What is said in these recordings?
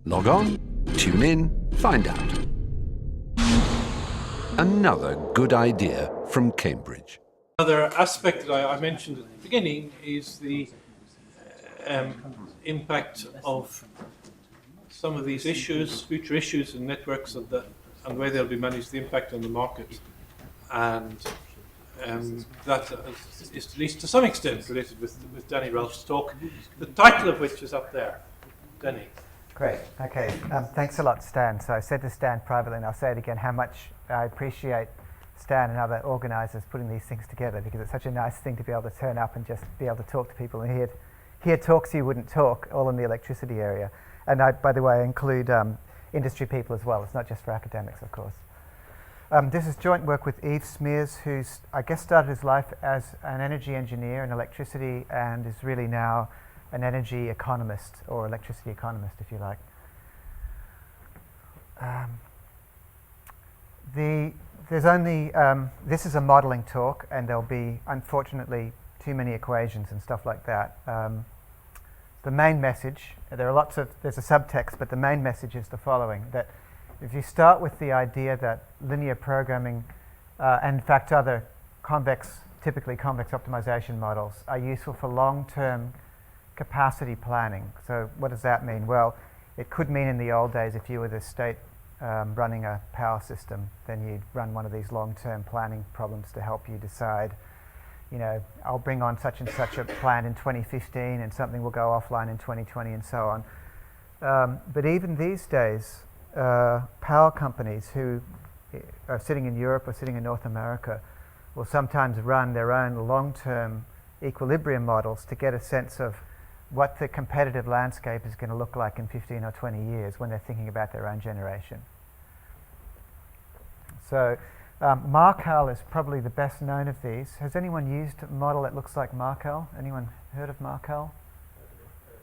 Log on, tune in, find out. Another good idea from Cambridge. Another aspect that I mentioned at the beginning is the impact of some of these issues, future issues and networks, and the way they'll be managed, the impact on the market. And that is at least to some extent related with Danny Ralph's talk, the title of which is up there. Danny. Great. Okay. Thanks a lot, Stan. So I said to Stan privately, and I'll say it again, how much I appreciate Stan and other organisers putting these things together, because it's such a nice thing to be able to turn up and just be able to talk to people and hear talks you wouldn't talk, all in the electricity area. And I, by the way, include industry people as well. It's not just for academics, of course. This is joint work with Yves Smears, who's, I guess, started his life as an energy engineer in electricity and is really now an energy economist, or electricity economist, if you like. This is a modelling talk, and there'll be, unfortunately, too many equations and stuff like that. The main message, there's a subtext, but the main message is the following, that if you start with the idea that linear programming, and in fact other typically convex optimization models, are useful for long-term capacity planning. So what does that mean? Well, it could mean in the old days, if you were the state running a power system, then you'd run one of these long-term planning problems to help you decide, you know, I'll bring on such and such a plant in 2015 and something will go offline in 2020 and so on. But even these days, power companies who are sitting in Europe or sitting in North America will sometimes run their own long-term equilibrium models to get a sense of what the competitive landscape is going to look like in 15 or 20 years when they're thinking about their own generation. So Markel is probably the best known of these. Has anyone used a model that looks like Markel? Anyone heard of Markel?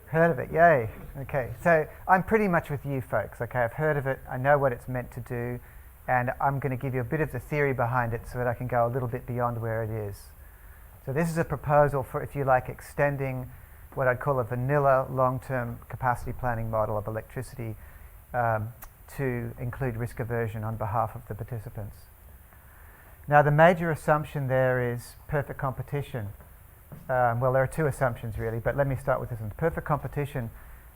Heard of it, yay. Okay, so I'm pretty much with you folks, okay? I've heard of it, I know what it's meant to do, and I'm going to give you a bit of the theory behind it so that I can go a little bit beyond where it is. So this is a proposal for, if you like, extending what I'd call a vanilla long-term capacity planning model of electricity to include risk aversion on behalf of the participants. Now the major assumption there is perfect competition. Well, there are two assumptions really, but let me start with this one. Perfect competition,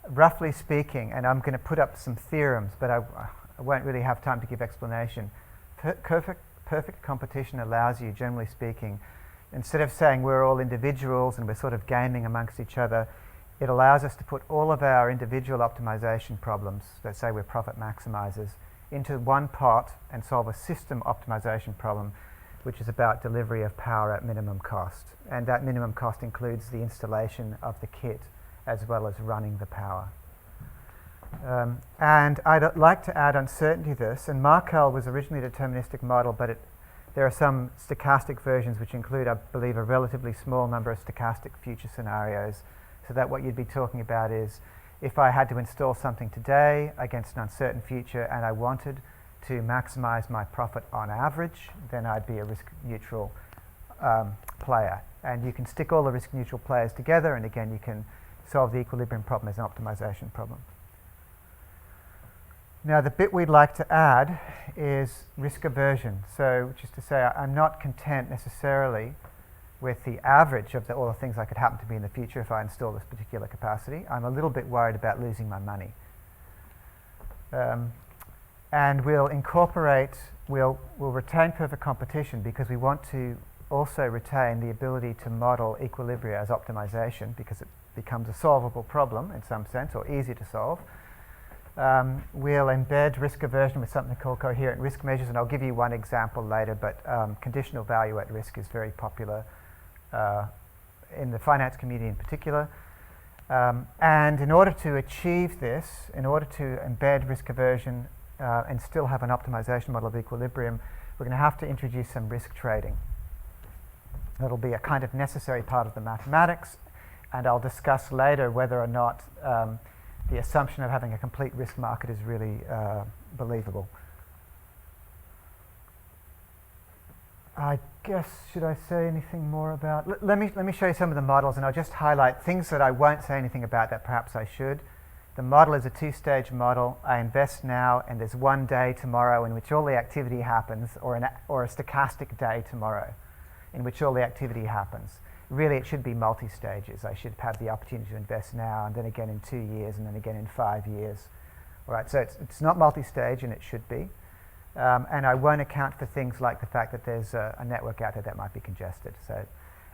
roughly speaking, and I'm going to put up some theorems, but I won't really have time to give explanation. Perfect competition allows you, generally speaking, instead of saying we're all individuals and we're sort of gaming amongst each other, it allows us to put all of our individual optimization problems, let's say we're profit maximizers, into one pot and solve a system optimization problem, which is about delivery of power at minimum cost. And that minimum cost includes the installation of the kit as well as running the power. And I'd like to add uncertainty to this, and Markel was originally a deterministic model, but there are some stochastic versions which include, I believe, a relatively small number of stochastic future scenarios, so that what you'd be talking about is if I had to install something today against an uncertain future and I wanted to maximize my profit on average, then I'd be a risk-neutral player. And you can stick all the risk-neutral players together, and again, you can solve the equilibrium problem as an optimization problem. Now, the bit we'd like to add is risk aversion. So, which is to say, I'm not content necessarily with the average of all the things that could happen to me in the future if I install this particular capacity. I'm a little bit worried about losing my money. And we'll retain perfect competition because we want to also retain the ability to model equilibria as optimization, because it becomes a solvable problem in some sense, or easy to solve. We'll embed risk aversion with something called coherent risk measures, and I'll give you one example later, but conditional value at risk is very popular in the finance community in particular. And in order to achieve this, in order to embed risk aversion and still have an optimization model of equilibrium, we're going to have to introduce some risk trading. That'll be a kind of necessary part of the mathematics, and I'll discuss later whether or not the assumption of having a complete risk market is really believable. I guess, should I say anything more about? Let me show you some of the models, and I'll just highlight things that I won't say anything about that perhaps I should, The model is a two-stage model. I invest now, and there's one day tomorrow in which all the activity happens, or a stochastic day tomorrow in which all the activity happens. Really, it should be multi-stages. I should have the opportunity to invest now, and then again in 2 years, and then again in 5 years. All right, so it's not multi-stage, and it should be. And I won't account for things like the fact that there's a network out there that might be congested. So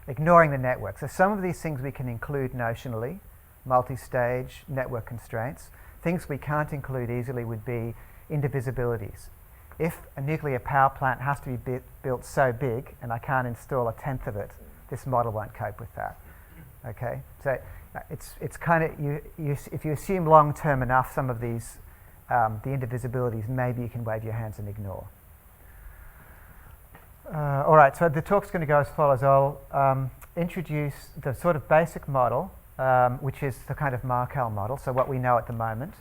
ignoring the network. So some of these things we can include notionally, multi-stage, network constraints. Things we can't include easily would be indivisibilities. If a nuclear power plant has to be built so big and I can't install a tenth of it, this model won't cope with that. Okay, so it's kind of if you assume long term enough, some of these the indivisibilities maybe you can wave your hands and ignore. All right, so the talk's going to go as follows. I'll introduce the sort of basic model, which is the kind of Markel model, so what we know at the moment.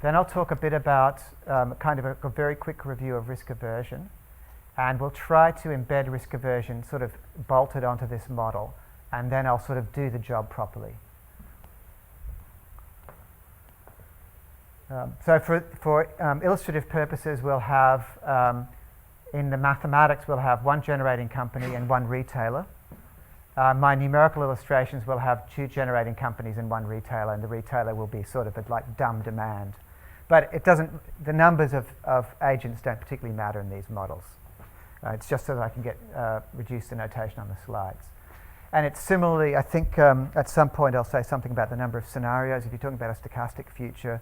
Then I'll talk a bit about kind of a very quick review of risk aversion, and we'll try to embed risk aversion sort of bolted onto this model, and then I'll sort of do the job properly. So for illustrative purposes, we'll have, in the mathematics, we'll have one generating company and one retailer. My numerical illustrations will have 2 generating companies and 1 retailer, and the retailer will be sort of like dumb demand. But it doesn't, the numbers of agents don't particularly matter in these models. It's just so that I can reduce the notation on the slides. And it's similarly, I think at some point I'll say something about the number of scenarios. If you're talking about a stochastic future,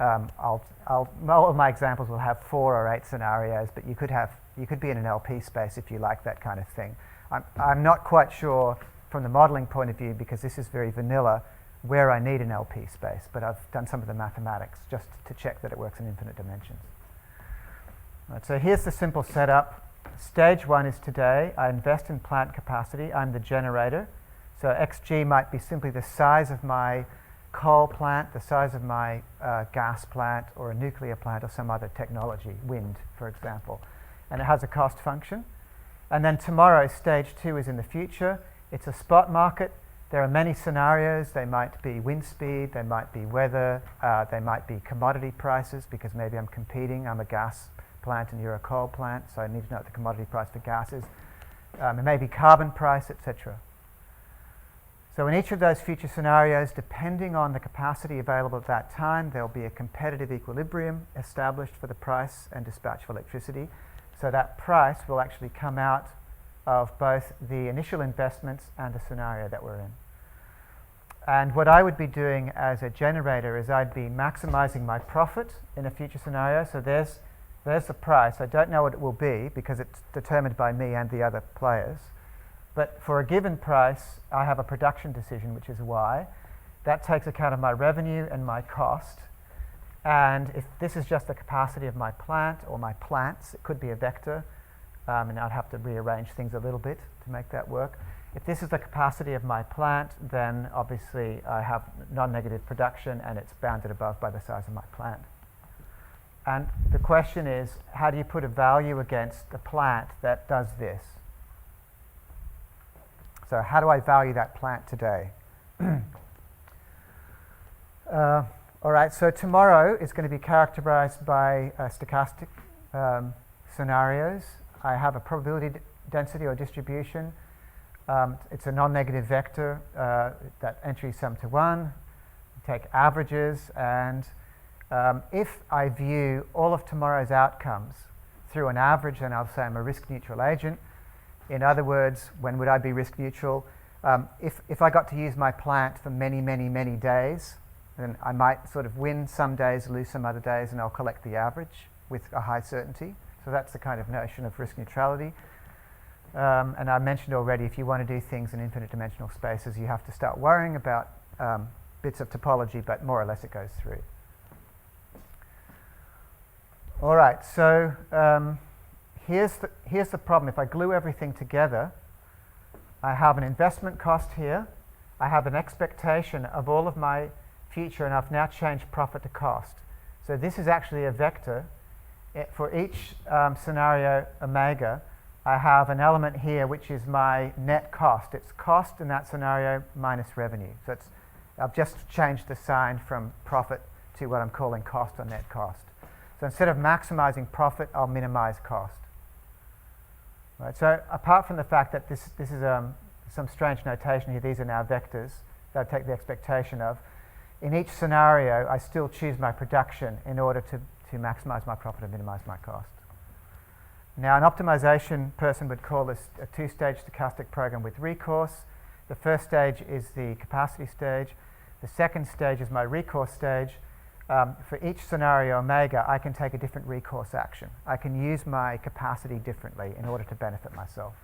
all of my examples will have 4 or 8 scenarios, but you could be in an LP space if you like that kind of thing. I'm not quite sure from the modeling point of view, because this is very vanilla, where I need an LP space, but I've done some of the mathematics just to check that it works in infinite dimensions. Right, so here's the simple setup. Stage 1 is today. I invest in plant capacity. I'm the generator. So XG might be simply the size of my coal plant, the size of my gas plant, or a nuclear plant, or some other technology, wind, for example. And it has a cost function. And then tomorrow, stage 2 is in the future. It's a spot market. There are many scenarios. They might be wind speed, they might be weather, they might be commodity prices, because maybe I'm competing. I'm a gas plant and you're a coal plant, so I need to know what the commodity price for gas is. It may be carbon price, etc. So in each of those future scenarios, depending on the capacity available at that time, there'll be a competitive equilibrium established for the price and dispatch of electricity. So that price will actually come out of both the initial investments and the scenario that we're in. And what I would be doing as a generator is I'd be maximizing my profit in a future scenario. So there's the price. I don't know what it will be because it's determined by me and the other players. But for a given price, I have a production decision, which is Y. That takes account of my revenue and my cost. And if this is just the capacity of my plant or my plants, it could be a vector, and I'd have to rearrange things a little bit to make that work. If this is the capacity of my plant, then obviously I have non-negative production, and it's bounded above by the size of my plant. And the question is, how do you put a value against a plant that does this? So how do I value that plant today? All right, so tomorrow is going to be characterized by stochastic scenarios. I have a probability density or distribution. It's a non-negative vector that entries sum to 1. Take averages, and if I view all of tomorrow's outcomes through an average, then I'll say I'm a risk-neutral agent. In other words, when would I be risk-neutral? If I got to use my plant for many, many, many days, then I might sort of win some days, lose some other days, and I'll collect the average with a high certainty. So that's the kind of notion of risk neutrality. And I mentioned already, if you want to do things in infinite dimensional spaces, you have to start worrying about bits of topology, but more or less it goes through. All right, so here's the problem. If I glue everything together, I have an investment cost here. I have an expectation of all of my future, and I've now changed profit to cost. So this is actually a vector. For each scenario omega, I have an element here which is my net cost. It's cost in that scenario minus revenue. So I've just changed the sign from profit to what I'm calling cost or net cost. So instead of maximizing profit, I'll minimize cost. Right, so apart from the fact that this is some strange notation here, these are now vectors that I take the expectation of. In each scenario, I still choose my production in order to maximize my profit and minimize my cost. Now, an optimization person would call this a two-stage stochastic program with recourse. The first stage is the capacity stage. The second stage is my recourse stage. For each scenario omega, I can take a different recourse action. I can use my capacity differently in order to benefit myself.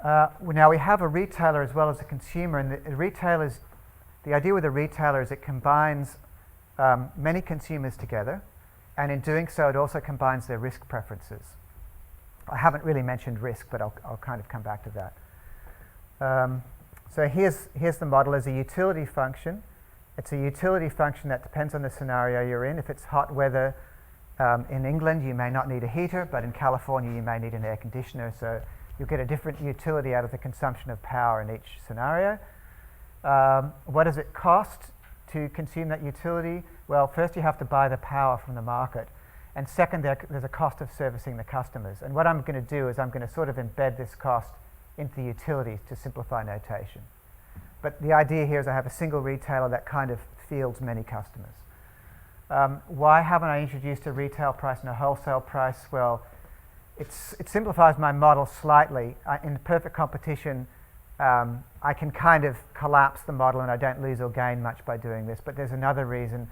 Now we have a retailer as well as a consumer, and the idea with a retailer is it combines many consumers together, and in doing so it also combines their risk preferences. I haven't really mentioned risk, but I'll kind of come back to that. So here's the model as a utility function. It's a utility function that depends on the scenario you're in. If it's hot weather in England, you may not need a heater, but in California you may need an air conditioner, so you'll get a different utility out of the consumption of power in each scenario. What does it cost to consume that utility? Well, first you have to buy the power from the market, and second there's a cost of servicing the customers. And what I'm going to do is I'm going to sort of embed this cost into the utilities to simplify notation. But the idea here is I have a single retailer that kind of fields many customers. Why haven't I introduced a retail price and a wholesale price? Well, it simplifies my model slightly. In perfect competition, I can kind of collapse the model and I don't lose or gain much by doing this. But there's another reason.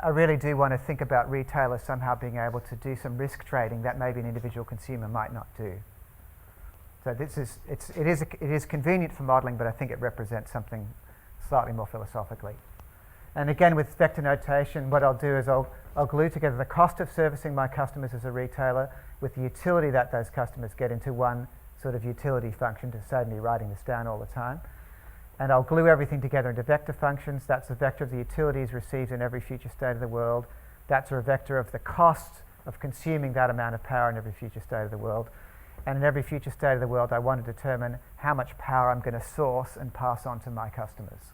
I really do want to think about retailers somehow being able to do some risk trading that maybe an individual consumer might not do. So it is convenient for modeling, but I think it represents something slightly more philosophically. And again, with vector notation, what I'll do is I'll glue together the cost of servicing my customers as a retailer with the utility that those customers get into one sort of utility function to save me writing this down all the time. And I'll glue everything together into vector functions. That's a vector of the utilities received in every future state of the world. That's a vector of the cost of consuming that amount of power in every future state of the world. And in every future state of the world, I want to determine how much power I'm going to source and pass on to my customers.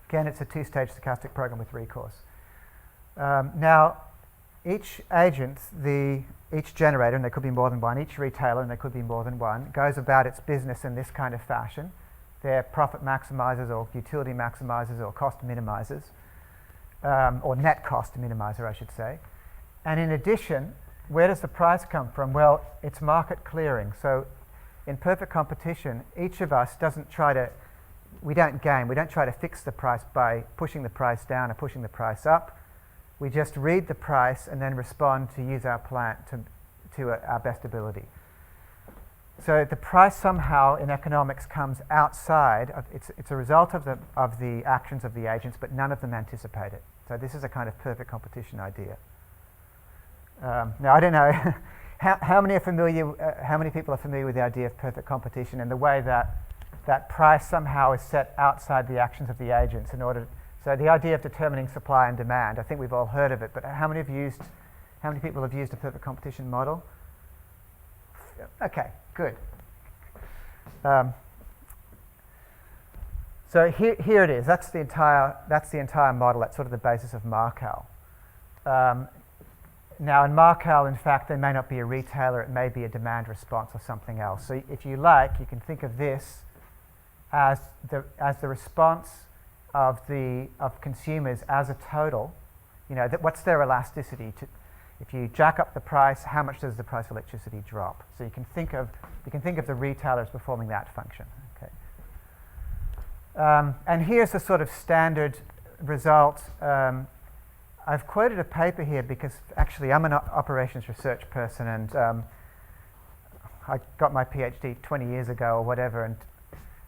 Again, it's a two-stage stochastic program with recourse. Now, each agent, each generator, and there could be more than one, each retailer, and there could be more than one, goes about its business in this kind of fashion. They're profit maximizers or utility maximizers or cost minimizers, or net cost minimizer, I should say. And in addition, where does the price come from? Well, it's market clearing. So in perfect competition, each of us we don't game. We don't try to fix the price by pushing the price down or pushing the price up. We just read the price and then respond to use our plant to our best ability. So the price somehow in economics comes outside. It's a result of the actions of the agents, but none of them anticipate it. So this is a kind of perfect competition idea. Now I don't know how many people are familiar with the idea of perfect competition and the way that price somehow is set outside the actions of the agents in order. So the idea of determining supply and demand. I think we've all heard of it, but how many people have used a perfect competition model? Okay, good. So here it is. That's the entire model. That's sort of the basis of Markel. Now in Markel, in fact, there may not be a retailer, it may be a demand response or something else. So if you like, you can think of this as the response of consumers as a total. You know, what's their elasticity? If you jack up the price, how much does the price of electricity drop? So you can think of the retailers performing that function. Okay. And here's the sort of standard result. I've quoted a paper here because actually I'm an operations research person, and I got my PhD 20 years ago or whatever, and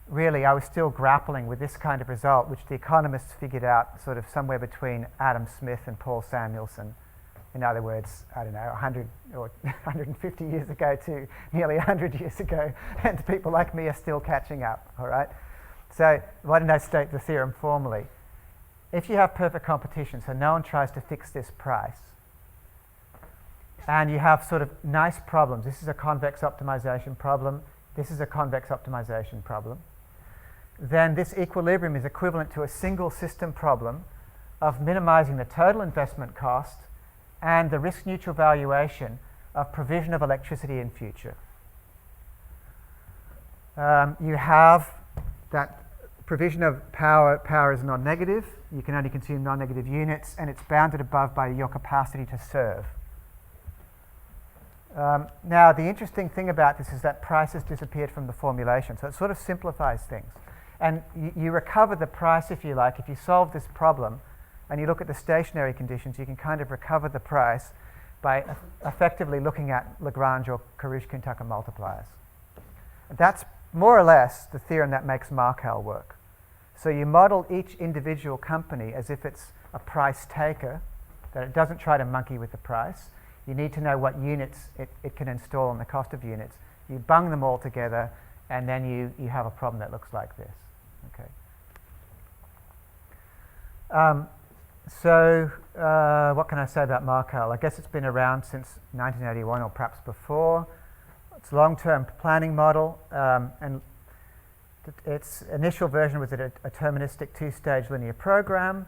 really I was still grappling with this kind of result, which the economists figured out sort of somewhere between Adam Smith and Paul Samuelson. In other words, I don't know, 100 or 150 years ago to nearly 100 years ago, and people like me are still catching up, all right? So why don't I state the theorem formally? If you have perfect competition, so no one tries to fix this price, and you have sort of nice problems. This is a convex optimization problem. This is a convex optimization problem. Then this equilibrium is equivalent to a single system problem of minimizing the total investment cost and the risk neutral valuation of provision of electricity in future. You have that provision of power is non-negative. You can only consume non-negative units, and it's bounded above by your capacity to serve. Now, the interesting thing about this is that price has disappeared from the formulation, so it sort of simplifies things. And you recover the price, if you like. If you solve this problem and you look at the stationary conditions, you can kind of recover the price by effectively looking at Lagrange or Karushkin-Tucker multipliers. That's more or less the theorem that makes Markel work. So you model each individual company as if it's a price taker, that it doesn't try to monkey with the price. You need to know what units it can install and the cost of units. You bung them all together, and then you have a problem that looks like this. Okay. What can I say about Markel? I guess it's been around since 1981 or perhaps before. It's a long-term planning model, and its initial version was a deterministic two-stage linear program.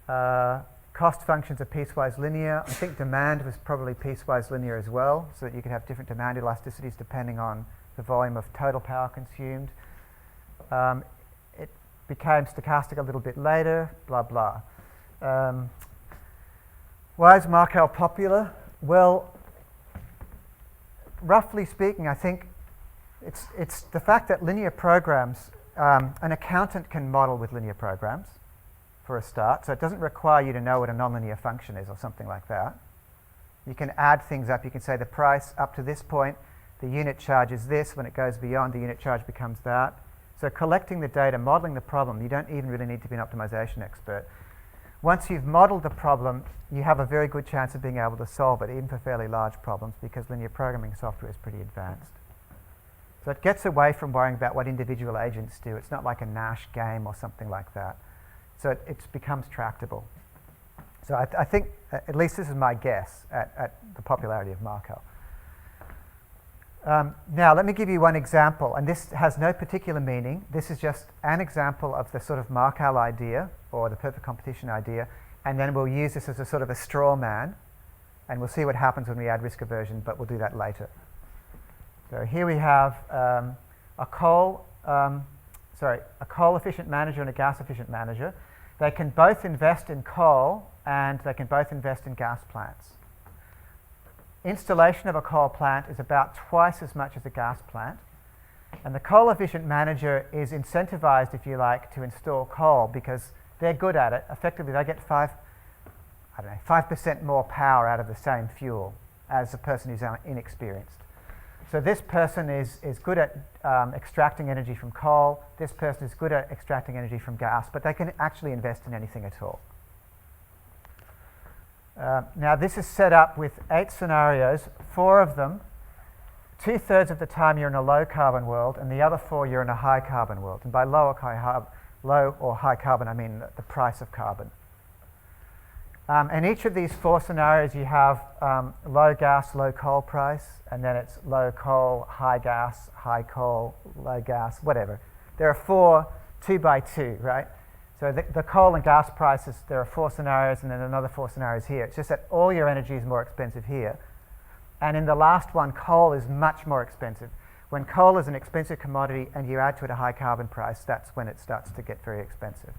Cost functions are piecewise linear. I think demand was probably piecewise linear as well, so that you could have different demand elasticities depending on the volume of total power consumed. It became stochastic a little bit later, blah, blah. Why is Markel popular? Well, roughly speaking, I think it's the fact that linear programs, an accountant can model with linear programs for a start, so it doesn't require you to know what a nonlinear function is or something like that. You can add things up. You can say the price up to this point, the unit charge is this. When it goes beyond, the unit charge becomes that. So collecting the data, modeling the problem, you don't even really need to be an optimization expert. Once you've modeled the problem, you have a very good chance of being able to solve it, even for fairly large problems, because linear programming software is pretty advanced. So it gets away from worrying about what individual agents do. It's not like a Nash game or something like that. So it becomes tractable. So I think, at least this is my guess at the popularity of Markel. Now, let me give you one example, and this has no particular meaning. This is just an example of the sort of Markel idea, or the perfect competition idea, and then we'll use this as a sort of a straw man, and we'll see what happens when we add risk aversion, but we'll do that later. So here we have a coal-efficient manager and a gas-efficient manager. They can both invest in coal, and they can both invest in gas plants. Installation of a coal plant is about twice as much as a gas plant, and the coal-efficient manager is incentivized, if you like, to install coal because they're good at it. Effectively, they get 5% more power out of the same fuel as the person who's inexperienced. So this person is good at extracting energy from coal. This person is good at extracting energy from gas, but they can actually invest in anything at all. Now this is set up with 8 scenarios. 4 of them, 2/3 of the time you're in a low carbon world, and the other 4 you're in a high carbon world. And by low or high carbon, I mean the price of carbon. In each of these 4 scenarios, you have low gas, low coal price, and then it's low coal, high gas, high coal, low gas, whatever. There are 4 2x2, right? So the coal and gas prices, there are 4 scenarios, and then another 4 scenarios here. It's just that all your energy is more expensive here. And in the last one, coal is much more expensive. When coal is an expensive commodity and you add to it a high carbon price, that's when it starts to get very expensive.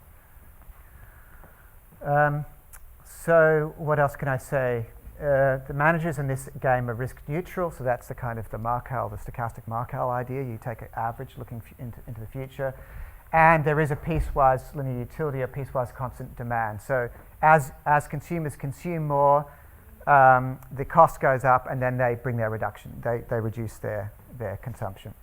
So what else can I say? The managers in this game are risk neutral, so that's the kind of the stochastic Markel idea. You take an average looking into the future. And there is a piecewise linear utility, a piecewise constant demand. So as consumers consume more, the cost goes up, and then they bring their reduction. They reduce their consumption.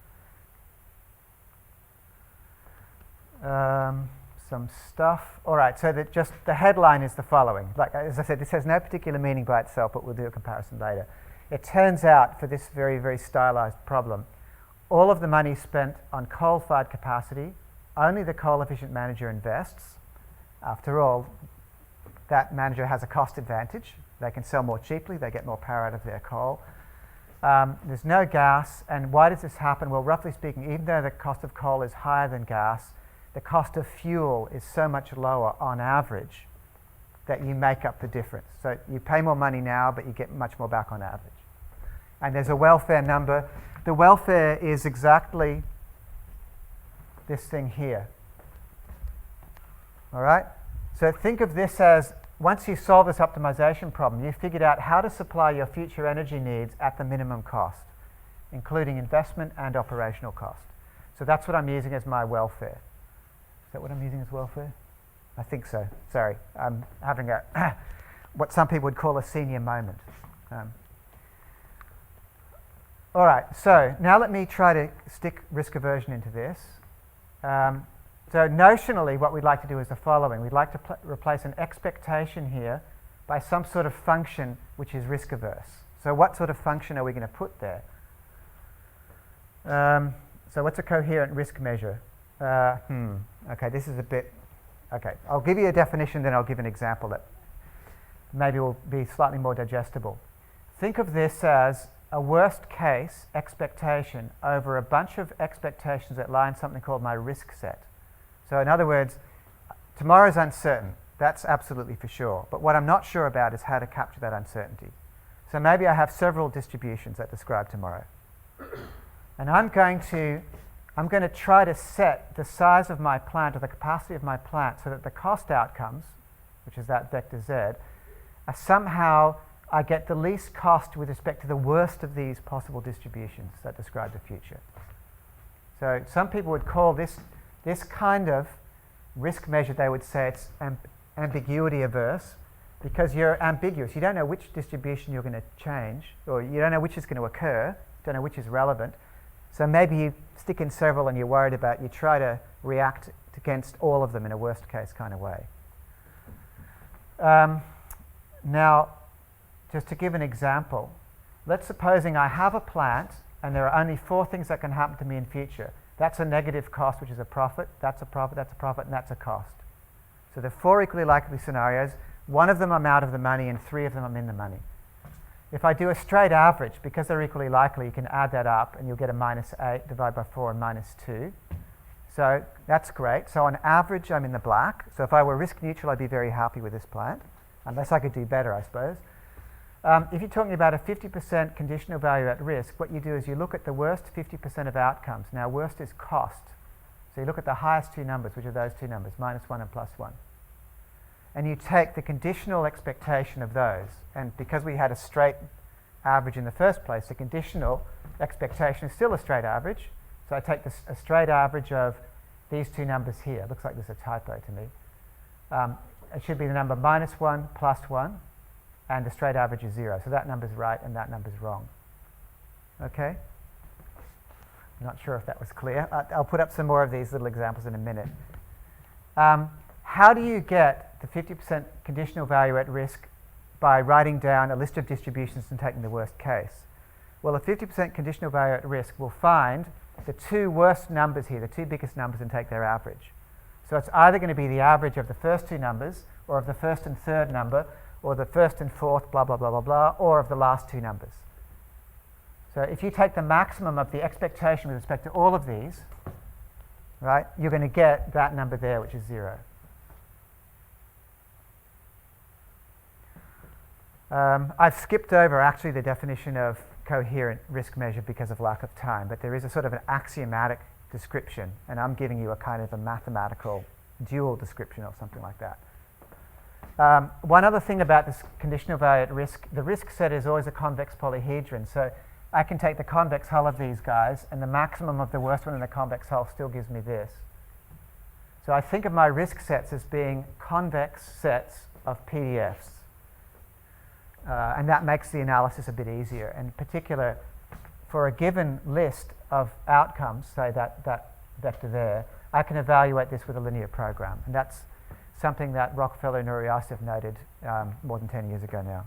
Some stuff. All right, so just the headline is the following. Like, as I said, this has no particular meaning by itself, but we'll do a comparison later. It turns out, for this very, very stylized problem, all of the money spent on coal-fired capacity, only the coal-efficient manager invests. After all, that manager has a cost advantage. They can sell more cheaply. They get more power out of their coal. There's no gas, and why does this happen? Well, roughly speaking, even though the cost of coal is higher than gas, the cost of fuel is so much lower on average that you make up the difference. So you pay more money now, but you get much more back on average. And there's a welfare number. The welfare is exactly this thing here. All right? So think of this as, once you solve this optimization problem, you've figured out how to supply your future energy needs at the minimum cost, including investment and operational cost. So that's what I'm using as my welfare. Is that what I'm using as welfare? I think so. Sorry. I'm having a what some people would call a senior moment. All right. So now let me try to stick risk aversion into this. So notionally, what we'd like to do is the following. We'd like to replace an expectation here by some sort of function which is risk averse. So what sort of function are we going to put there? So what's a coherent risk measure? Okay, this is a bit... Okay, I'll give you a definition, then I'll give an example that maybe will be slightly more digestible. Think of this as a worst case expectation over a bunch of expectations that lie in something called my risk set. So in other words, tomorrow's uncertain. That's absolutely for sure. But what I'm not sure about is how to capture that uncertainty. So maybe I have several distributions that describe tomorrow. And I'm going to try to set the size of my plant, or the capacity of my plant, so that the cost outcomes, which is that vector z, are somehow I get the least cost with respect to the worst of these possible distributions that describe the future. So some people would call this kind of risk measure, they would say it's ambiguity averse, because you're ambiguous. You don't know which distribution you're going to change, or you don't know which is going to occur, don't know which is relevant. So maybe you stick in several and you're worried about, you try to react against all of them in a worst case kind of way. Now, just to give an example, let's supposing I have a plant and there are only 4 things that can happen to me in future. That's a negative cost, which is a profit, that's a profit, that's a profit, and that's a cost. So there are 4 equally likely scenarios. 1 of them I'm out of the money and 3 of them I'm in the money. If I do a straight average, because they're equally likely, you can add that up and you'll get a -8 divided by 4 and -2. So that's great. So on average, I'm in the black. So if I were risk neutral, I'd be very happy with this plant, unless I could do better, I suppose. If you're talking about a 50% conditional value at risk, what you do is you look at the worst 50% of outcomes. Now, worst is cost. So you look at the highest 2 numbers, which are those 2 numbers, -1 and +1. And you take the conditional expectation of those. And because we had a straight average in the first place, the conditional expectation is still a straight average. So I take a straight average of these 2 numbers here. It looks like there's a typo to me. It should be the number -1 +1. And the straight average is 0. So that number's right and that number's wrong. Okay? I'm not sure if that was clear. I'll put up some more of these little examples in a minute. How do you get the 50% conditional value at risk by writing down a list of distributions and taking the worst case? Well, a 50% conditional value at risk will find the 2 worst numbers here, the 2 biggest numbers, and take their average. So it's either going to be the average of the first 2 numbers, or of the first and third number, or the first and fourth, blah, blah, blah, blah, blah, or of the last 2 numbers. So if you take the maximum of the expectation with respect to all of these, right, you're going to get that number there, which is 0. I've skipped over actually the definition of coherent risk measure because of lack of time, but there is a sort of an axiomatic description, and I'm giving you a kind of a mathematical dual description or something like that. One other thing about this conditional value at risk, the risk set is always a convex polyhedron. So I can take the convex hull of these guys, and the maximum of the worst one in the convex hull still gives me this. So I think of my risk sets as being convex sets of PDFs. And that makes the analysis a bit easier. And in particular, for a given list of outcomes, say that vector there, I can evaluate this with a linear program. And that's something that Rockefeller and Uriasov noted more than 10 years ago now.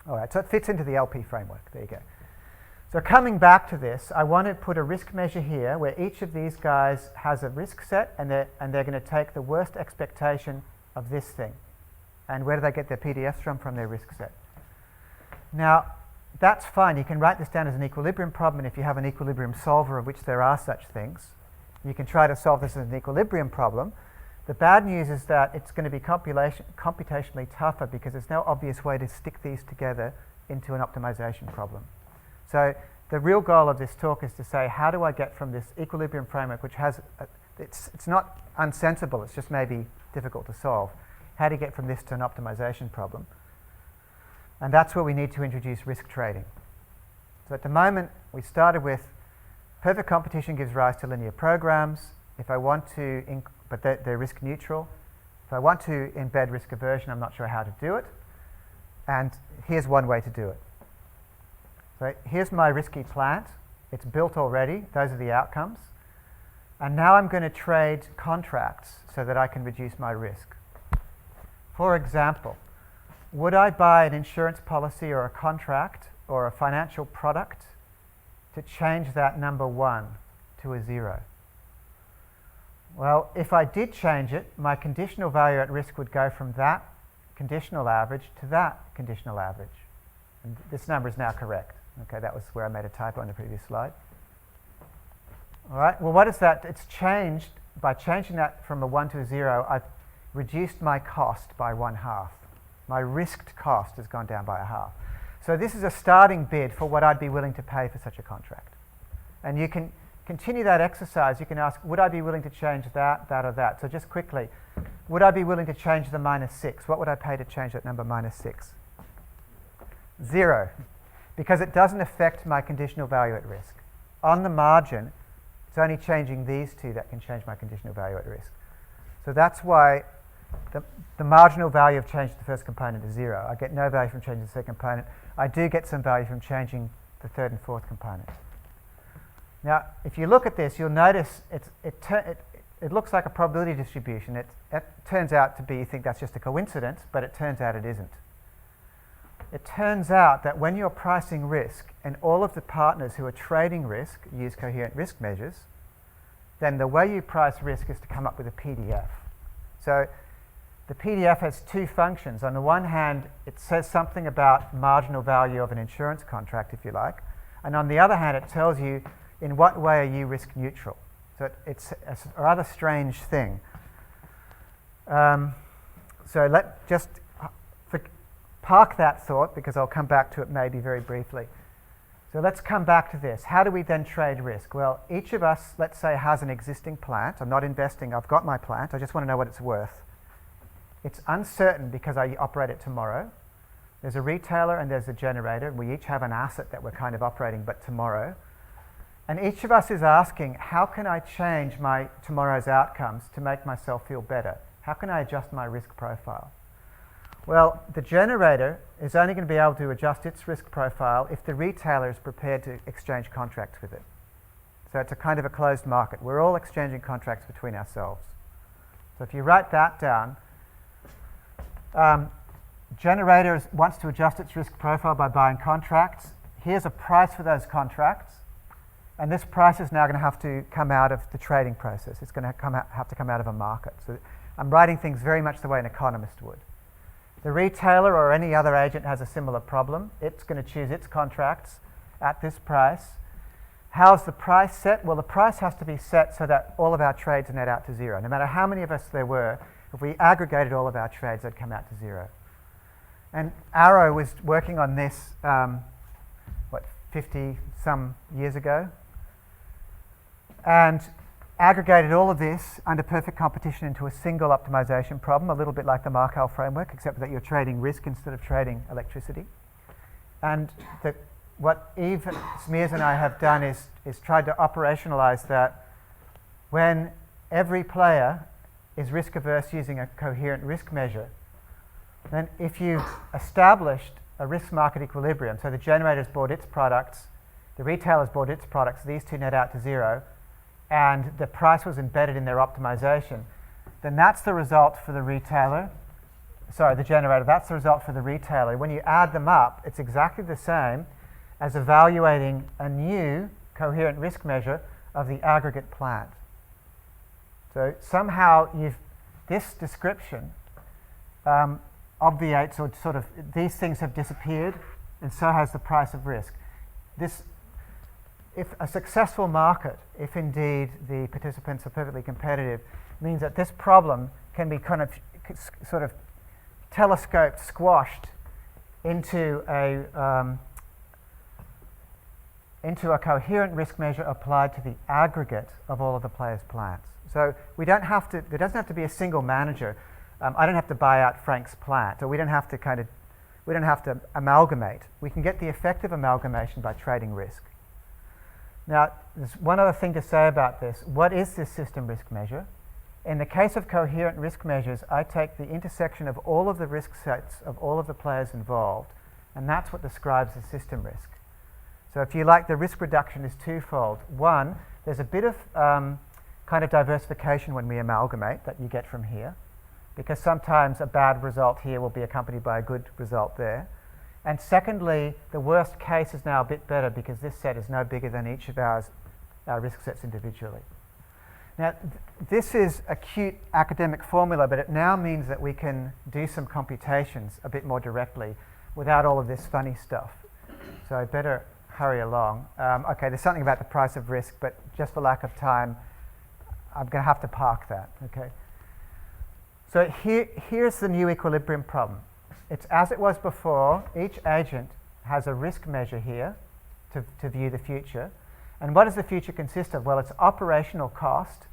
All right, so it fits into the LP framework. There you go. So coming back to this, I want to put a risk measure here where each of these guys has a risk set, and they're going to take the worst expectation of this thing. And where do they get their PDFs from? From their risk set. Now, that's fine. You can write this down as an equilibrium problem, and if you have an equilibrium solver, of which there are such things, you can try to solve this as an equilibrium problem. The bad news is that it's going to be computationally tougher because there's no obvious way to stick these together into an optimization problem. So the real goal of this talk is to say, how do I get from this equilibrium framework, which has, it's not unsensible, it's just maybe difficult to solve. How do you get from this to an optimization problem? And that's where we need to introduce risk trading. So at the moment, we started with perfect competition gives rise to linear programs. If I want to, but they're risk neutral. If I want to embed risk aversion, I'm not sure how to do it. And here's one way to do it. So here's my risky plant. It's built already. Those are the outcomes. And now I'm going to trade contracts so that I can reduce my risk. For example, would I buy an insurance policy or a contract or a financial product to change that number 1 to a 0? Well, if I did change it, my conditional value at risk would go from that conditional average to that conditional average. And this number is now correct. Okay, that was where I made a typo on the previous slide. All right, well, what is that? It's changed, by changing that from a 1 to a 0, I've reduced my cost by 1/2. My risked cost has gone down by 1/2. So this is a starting bid for what I'd be willing to pay for such a contract. And you can continue that exercise. You can ask, would I be willing to change that, that, or that? So just quickly, would I be willing to change the -6? What would I pay to change that number -6? 0, because it doesn't affect my conditional value at risk. On the margin, it's only changing these two that can change my conditional value at risk. So that's why the marginal value of changing the first component is 0. I get no value from changing the second component. I do get some value from changing the third and fourth component. Now, if you look at this, you'll notice it looks like a probability distribution. It turns out to be, you think that's just a coincidence, but it turns out it isn't. It turns out that when you're pricing risk and all of the partners who are trading risk use coherent risk measures, then the way you price risk is to come up with a PDF. So the PDF has two functions. On the one hand, it says something about marginal value of an insurance contract, if you like. And on the other hand, it tells you in what way are you risk neutral. So it's a rather strange thing. So let just park that thought, because I'll come back to it maybe very briefly. So let's come back to this. How do we then trade risk? Well, each of us, let's say, has an existing plant. I'm not investing. I've got my plant. I just want to know what it's worth. It's uncertain because I operate it tomorrow. There's a retailer and there's a generator. We each have an asset that we're kind of operating, but tomorrow. And each of us is asking, how can I change my tomorrow's outcomes to make myself feel better? How can I adjust my risk profile? Well, the generator is only going to be able to adjust its risk profile if the retailer is prepared to exchange contracts with it. So it's a kind of a closed market. We're all exchanging contracts between ourselves. So if you write that down, generator wants to adjust its risk profile by buying contracts. Here's a price for those contracts. And this price is now going to have to come out of the trading process. It's going to have to come out of a market. So I'm writing things very much the way an economist would. The retailer or any other agent has a similar problem. It's going to choose its contracts at this price. How's the price set? Well, the price has to be set so that all of our trades net out to 0. No matter how many of us there were, if we aggregated all of our trades, they'd come out to 0. And Arrow was working on this, 50-some years ago, and aggregated all of this under perfect competition into a single optimization problem, a little bit like the Markov framework, except that you're trading risk instead of trading electricity. And what Eve Smears and I have done is tried to operationalize that when every player is risk averse using a coherent risk measure, then if you've established a risk market equilibrium, so the generator's bought its products, the retailer's bought its products, these two net out to 0, and the price was embedded in their optimization, then that's the result for the retailer. Sorry, the generator, that's the result for the retailer. When you add them up, it's exactly the same as evaluating a new coherent risk measure of the aggregate plant. So somehow this description obviates, or sort of, these things have disappeared and so has the price of risk. If a successful market, if indeed the participants are perfectly competitive, means that this problem can be kind of sort of telescoped, squashed into a coherent risk measure applied to the aggregate of all of the players' plants. So we don't have to. There doesn't have to be a single manager. I don't have to buy out Frank's plant, or we don't have to amalgamate. We can get the effective amalgamation by trading risk. Now, there's one other thing to say about this. What is this system risk measure? In the case of coherent risk measures, I take the intersection of all of the risk sets of all of the players involved, and that's what describes the system risk. So if you like, the risk reduction is twofold. One, there's a bit of kind of diversification when we amalgamate that you get from here, because sometimes a bad result here will be accompanied by a good result there. And secondly, the worst case is now a bit better because this set is no bigger than each of our risk sets individually. Now, this is a cute academic formula, but it now means that we can do some computations a bit more directly without all of this funny stuff. So I better hurry along. Okay, there's something about the price of risk, but just for lack of time, I'm going to have to park that. Okay. So here's the new equilibrium problem. It's as it was before. Each agent has a risk measure here to view the future. And what does the future consist of? Well, it's operational cost,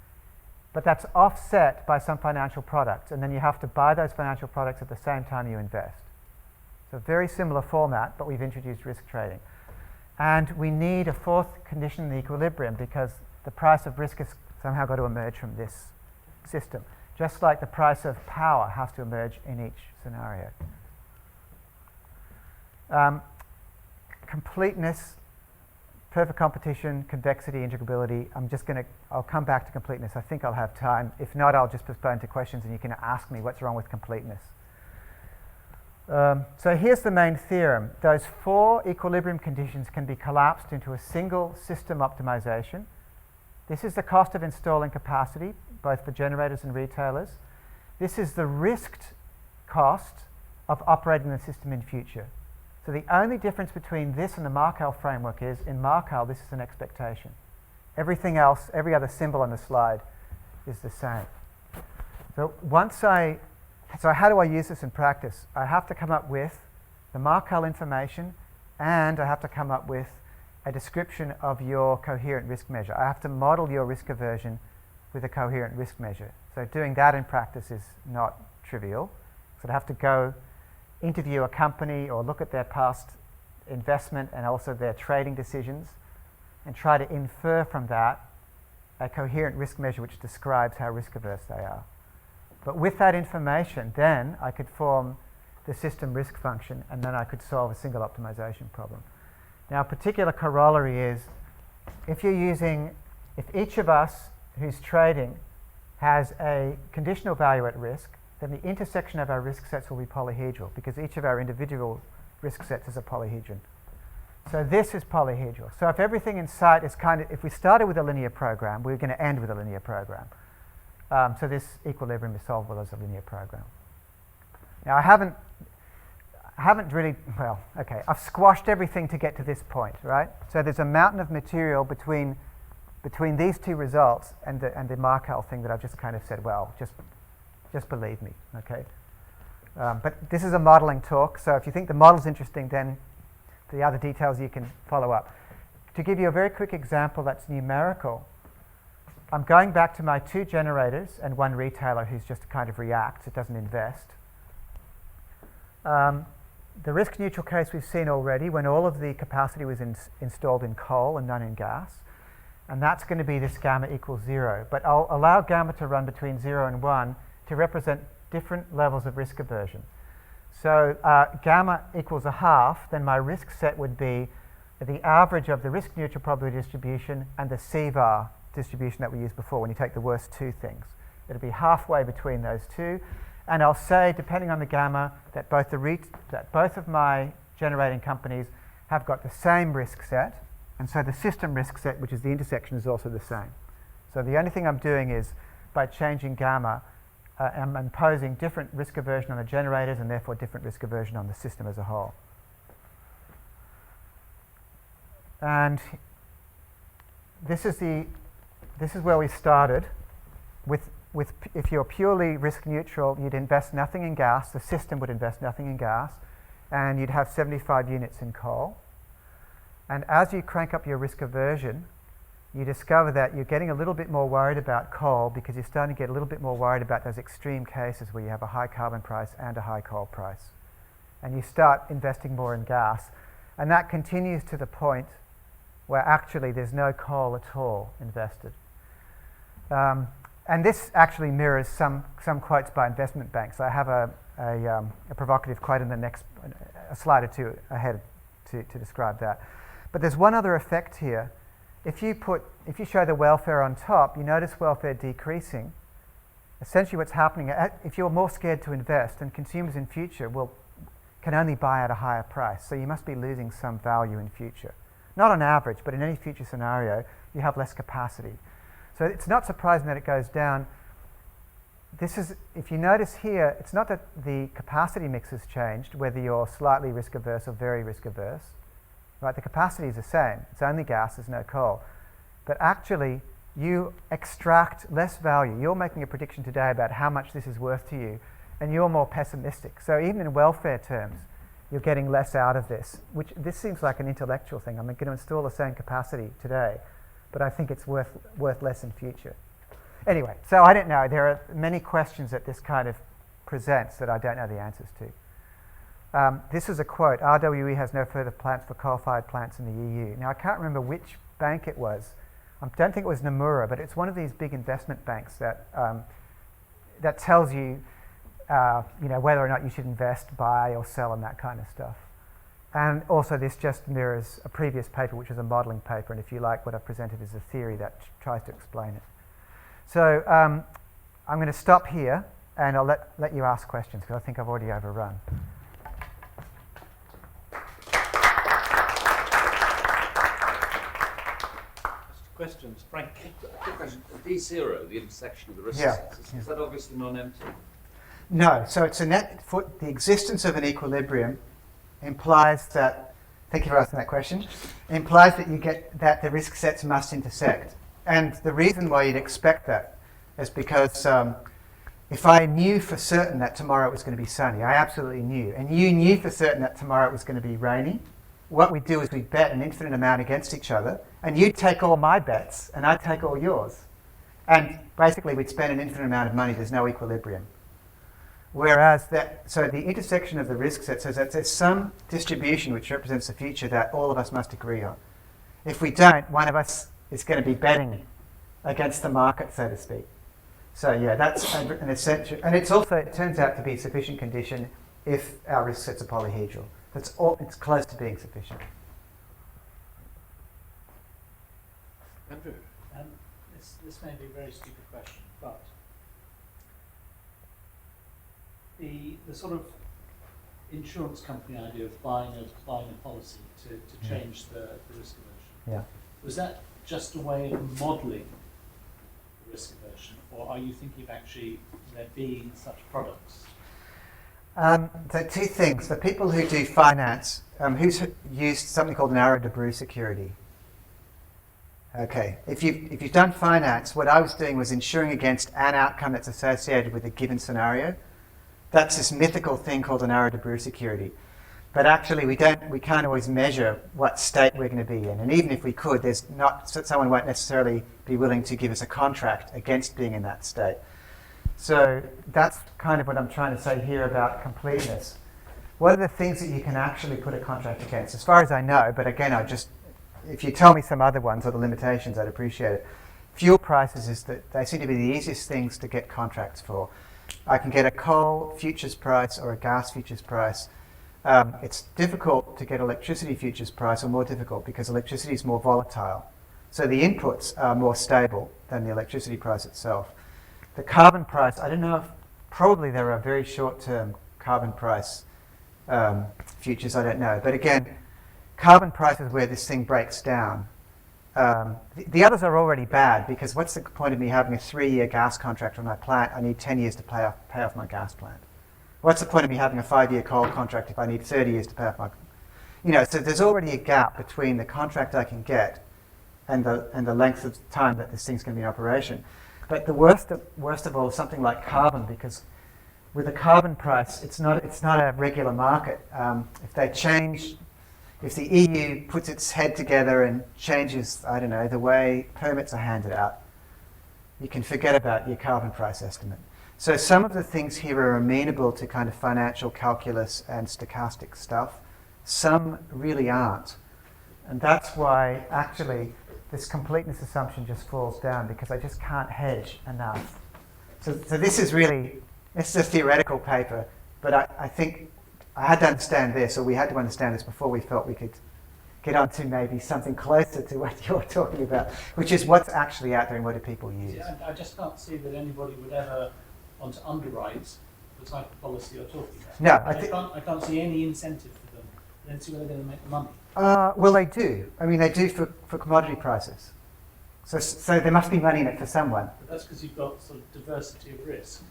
but that's offset by some financial products. And then you have to buy those financial products at the same time you invest. So very similar format, but we've introduced risk trading. And we need a fourth condition in the equilibrium because the price of risk has somehow got to emerge from this system, just like the price of power has to emerge in each scenario. Completeness, perfect competition, convexity, integrability. I'll come back to completeness. I think I'll have time. If not, I'll just postpone to questions and you can ask me what's wrong with completeness. So here's the main theorem. Those four equilibrium conditions can be collapsed into a single system optimization. This is the cost of installing capacity, both for generators and retailers. This is the risked cost of operating the system in future. So the only difference between this and the Markel framework is, in Markel, this is an expectation. Everything else, every other symbol on the slide is the same. So how do I use this in practice? I have to come up with the Markel information, and I have to come up with a description of your coherent risk measure. I have to model your risk aversion with a coherent risk measure. So doing that in practice is not trivial. So I have to go interview a company or look at their past investment and also their trading decisions and try to infer from that a coherent risk measure which describes how risk averse they are. But with that information, then I could form the system risk function and then I could solve a single optimization problem. Now, a particular corollary is if each of us who's trading has a conditional value at risk, then the intersection of our risk sets will be polyhedral because each of our individual risk sets is a polyhedron. So this is polyhedral. So if everything in sight is if we started with a linear program, we're going to end with a linear program. So this equilibrium is solvable as a linear program. Now I haven't really, well, okay, I've squashed everything to get to this point, right? So there's a mountain of material between these two results and the Markel thing that I've just kind of said, well, just believe me, okay? But this is a modeling talk, so if you think the model's interesting, then the other details you can follow up. To give you a very quick example that's numerical, I'm going back to my two generators and one retailer who's just kind of reacts, it doesn't invest. The risk neutral case we've seen already when all of the capacity was installed in coal and none in gas. And that's going to be this gamma equals 0. But I'll allow gamma to run between 0 and 1 to represent different levels of risk aversion. So gamma equals 1/2, then my risk set would be the average of the risk neutral probability distribution and the CVAR distribution that we used before when you take the worst two things. It'll be halfway between those two. And I'll say, depending on the gamma, that both of my generating companies have got the same risk set. And so the system risk set, which is the intersection, is also the same. So the only thing I'm doing is, by changing gamma, I'm imposing different risk aversion on the generators and therefore different risk aversion on the system as a whole. And this is where we started. If you're purely risk neutral, you'd invest nothing in gas. The system would invest nothing in gas, and you'd have 75 units in coal. And as you crank up your risk aversion, you discover that you're getting a little bit more worried about coal because you're starting to get a little bit more worried about those extreme cases where you have a high carbon price and a high coal price. And you start investing more in gas. And that continues to the point where actually there's no coal at all invested. And this actually mirrors some quotes by investment banks. I have a provocative quote in the next a slide or two ahead to describe that. But there's one other effect here. If you show the welfare on top, you notice welfare decreasing. Essentially what's happening, if you're more scared to invest, and consumers in future can only buy at a higher price, so you must be losing some value in future. Not on average, but in any future scenario, you have less capacity. So it's not surprising that it goes down. If you notice here, it's not that the capacity mix has changed, whether you're slightly risk averse or very risk averse. Right? The capacity is the same. It's only gas, there's no coal. But actually, you extract less value. You're making a prediction today about how much this is worth to you, and you're more pessimistic. So even in welfare terms, you're getting less out of this, which this seems like an intellectual thing. I'm going to install the same capacity today, but I think it's worth less in future. Anyway, so I don't know. There are many questions that this kind of presents that I don't know the answers to. This is a quote: RWE has no further plans for coal-fired plants in the EU. Now, I can't remember which bank it was. I don't think it was Nomura, but it's one of these big investment banks that tells you, whether or not you should invest, buy, or sell, and that kind of stuff. And also this just mirrors a previous paper, which was a modelling paper, and if you like, what I've presented is a theory that tries to explain it. So I'm going to stop here, and I'll let you ask questions, because I think I've already overrun. Questions? Frank? Quick question. D0, the intersection of the risk assets, is that obviously non-empty? No, so it's the existence of an equilibrium implies that, thank you for asking that question, implies that you get that the risk sets must intersect. And the reason why you'd expect that is because if I knew for certain that tomorrow it was going to be sunny, I absolutely knew, and you knew for certain that tomorrow it was going to be rainy, what we'd do is we'd bet an infinite amount against each other, and you'd take all my bets, and I'd take all yours. And basically we'd spend an infinite amount of money, there's no equilibrium. Whereas so the intersection of the risk set says that there's some distribution which represents the future that all of us must agree on. If we don't, one of us is going to be betting against the market, so to speak. So yeah, that's an essential, and it turns out to be a sufficient condition if our risk sets are polyhedral. It's close to being sufficient. Andrew? This may be a very stupid question, but the sort of insurance company idea of buying a policy to change the risk aversion. Yeah. Was that just a way of modelling the risk aversion, or are you thinking of actually there being such products? So two things. The people who do finance, who's used something called an Arrow-Debreu security? Okay. If you've done finance, what I was doing was insuring against an outcome that's associated with a given scenario. That's this mythical thing called an Arrow-Debreu security. But actually we can't always measure what state we're going to be in. And even if we could, someone won't necessarily be willing to give us a contract against being in that state. So that's kind of what I'm trying to say here about completeness. What are the things that you can actually put a contract against? As far as I know, but again, if you tell me some other ones or the limitations, I'd appreciate it. Fuel prices they seem to be the easiest things to get contracts for. I can get a coal futures price or a gas futures price. It's difficult to get electricity futures price, or more difficult because electricity is more volatile. So the inputs are more stable than the electricity price itself. The carbon price, I don't know if, probably there are very short-term carbon price futures, I don't know. But again, carbon price is where this thing breaks down. The others are already bad, because what's the point of me having a 3-year gas contract on my plant? I need 10 years to pay off my gas plant. What's the point of me having a 5-year coal contract if I need 30 years to pay off my... So there's already a gap between the contract I can get and the length of time that this thing's going to be in operation. But the worst of all is something like carbon, because with a carbon price, it's not a regular market. If the EU puts its head together and changes, I don't know, the way permits are handed out, you can forget about your carbon price estimate. So some of the things here are amenable to kind of financial calculus and stochastic stuff. Some really aren't. And that's why actually this completeness assumption just falls down, because I just can't hedge enough. So this is a theoretical paper, but I think I had to understand this, or we had to understand this before we felt we could get onto maybe something closer to what you're talking about, which is what's actually out there and what do people use. Yeah, I just can't see that anybody would ever want to underwrite the type of policy you're talking about. No, I can't see any incentive for them. Then see where they're going to make money. Well, they do. I mean, they do for commodity prices. So there must be money in it for someone. But that's because you've got sort of diversity of risk.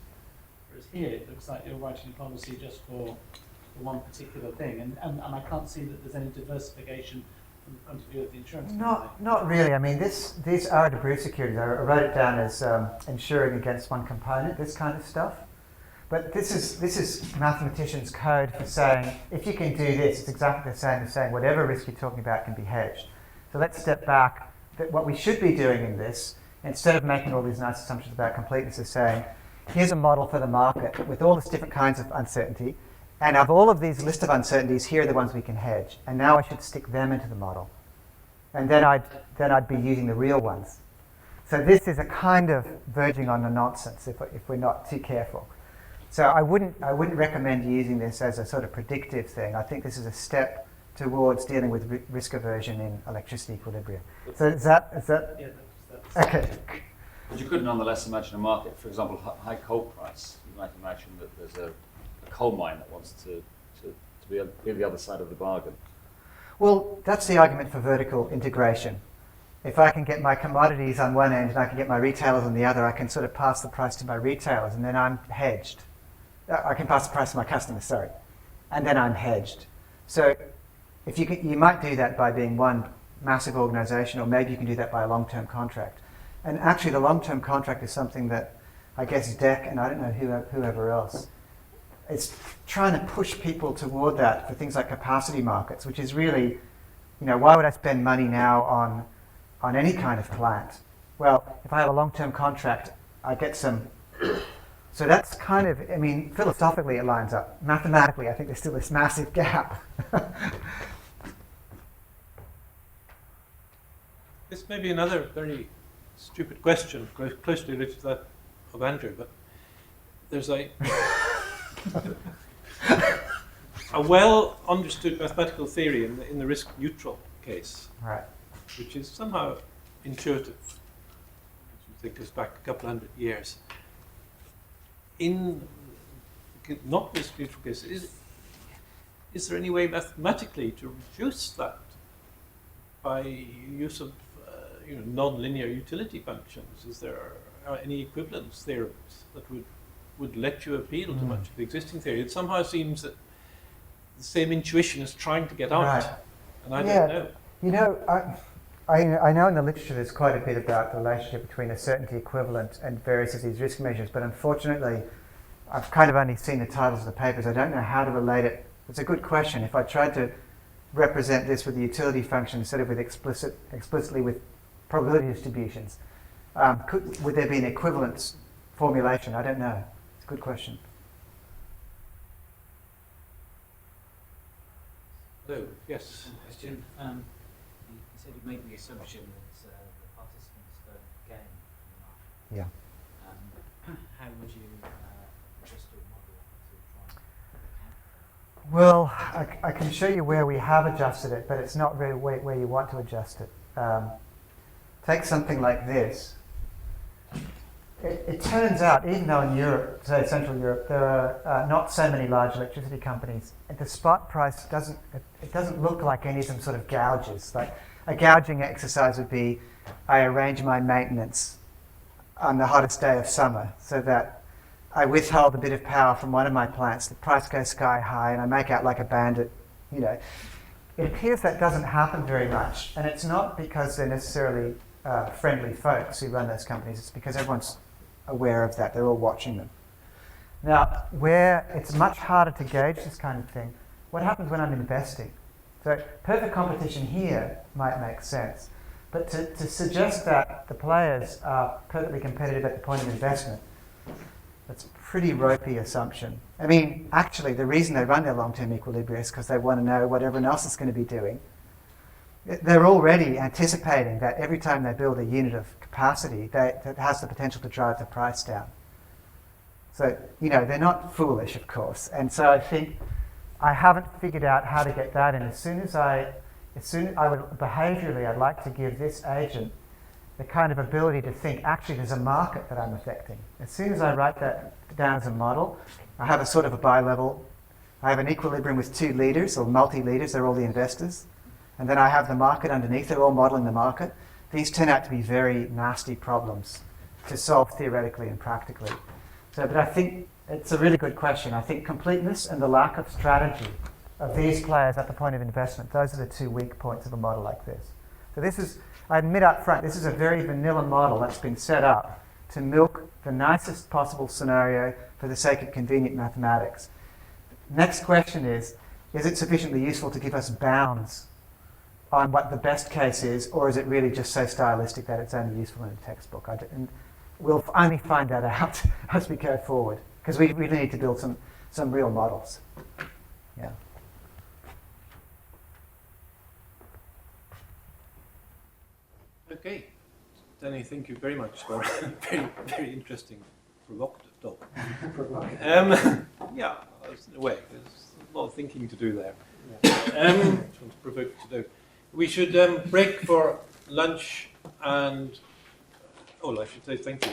Whereas here, it looks like you're writing a policy just for one particular thing. And I can't see that there's any diversification from the point of view of the insurance company. Not really. I mean, these are debris securities. I wrote it down as insuring against one component, this kind of stuff. But this is mathematicians' code for saying, if you can do this, it's exactly the same as saying whatever risk you're talking about can be hedged. So let's step back. That what we should be doing in this, instead of making all these nice assumptions about completeness, is saying, here's a model for the market with all these different kinds of uncertainty, and of all of these list of uncertainties, here are the ones we can hedge. And now I should stick them into the model. And then I'd be using the real ones. So this is a kind of verging on the nonsense if we're not too careful. So I wouldn't recommend using this as a sort of predictive thing. I think this is a step towards dealing with risk aversion in electricity equilibrium. So is that? Yeah, that's Okay. But you could nonetheless imagine a market, for example, high coal price. You might imagine that there's a coal mine that wants to be on the other side of the bargain. Well, that's the argument for vertical integration. If I can get my commodities on one end and I can get my retailers on the other, I can sort of pass the price to my retailers, and then I'm hedged. I can pass the price to my customers, sorry, and then I'm hedged. So if you might do that by being one massive organization, or maybe you can do that by a long-term contract. And actually the long-term contract is something that I guess DEC, and I don't know whoever else, it's trying to push people toward that for things like capacity markets, which is really, why would I spend money now on any kind of plant? Well, if I have a long-term contract, I get some. So that's kind of, philosophically it lines up. Mathematically, I think there's still this massive gap. This may be another very stupid question, closely related to that of Andrew, but there's a well understood mathematical theory in the risk neutral case, Right. which is somehow intuitive, which I think goes back a couple hundred years. In not risk neutral case, is there any way mathematically to reduce that by use of non-linear utility functions? Is there any equivalence theorems that would let you appeal to much of the existing theory? It somehow seems that the same intuition is trying to get out, Right. and I don't know. I know in the literature there's quite a bit about the relationship between a certainty equivalent and various of these risk measures, but unfortunately I've kind of only seen the titles of the papers. I don't know how to relate it. It's a good question. If I tried to represent this with the utility function instead of with explicitly with probability distributions, would there be an equivalence formulation? I don't know. It's a good question. Hello, yes. Question. You said you made the assumption that the participants don't gain from the market. Yeah. How would you adjust your model to try and account? Well, I can show you where we have adjusted it, but it's not really where you want to adjust it. Take something like this. It turns out, even though in Europe, say Central Europe, there are not so many large electricity companies, the spot price doesn't look like any of them sort of gouges. Like a gouging exercise would be, I arrange my maintenance on the hottest day of summer so that I withhold a bit of power from one of my plants, the price goes sky high, and I make out like a bandit, it appears that doesn't happen very much, and it's not because they're necessarily friendly folks who run those companies. It's because everyone's aware of that. They're all watching them. Now, where it's much harder to gauge this kind of thing, what happens when I'm investing? So perfect competition here might make sense, but to suggest that the players are perfectly competitive at the point of investment, that's a pretty ropey assumption. I mean, actually, the reason they run their long-term equilibria is because they want to know what everyone else is going to be doing. They're already anticipating that every time they build a unit of capacity, that has the potential to drive the price down. So, you know, they're not foolish, of course. And so I think I haven't figured out how to get that in. As soon as I would, behaviorally, I'd like to give this agent the kind of ability to think, actually, there's a market that I'm affecting. As soon as I write that down as a model, I have a sort of a bi-level. I have an equilibrium with two leaders, or multi-leaders, they're all the investors. And then I have the market underneath, they're all modeling the market. These turn out to be very nasty problems to solve theoretically and practically. So, but I think it's a really good question. I think completeness and the lack of strategy of these players at the point of investment, those are the two weak points of a model like this. So this is, I admit up front, this is a very vanilla model that's been set up to milk the nicest possible scenario for the sake of convenient mathematics. Next question is it sufficiently useful to give us bounds on what the best case is, or is it really just so stylistic that it's only useful in a textbook? And we'll only find that out as we go forward, because we really need to build some real models. Yeah. Okay, Danny, thank you very much for a very, very interesting, provocative talk. Yeah, in a way, there's a lot of thinking to do there. Which one's provoked to do. We should break for lunch and, I should say thank you.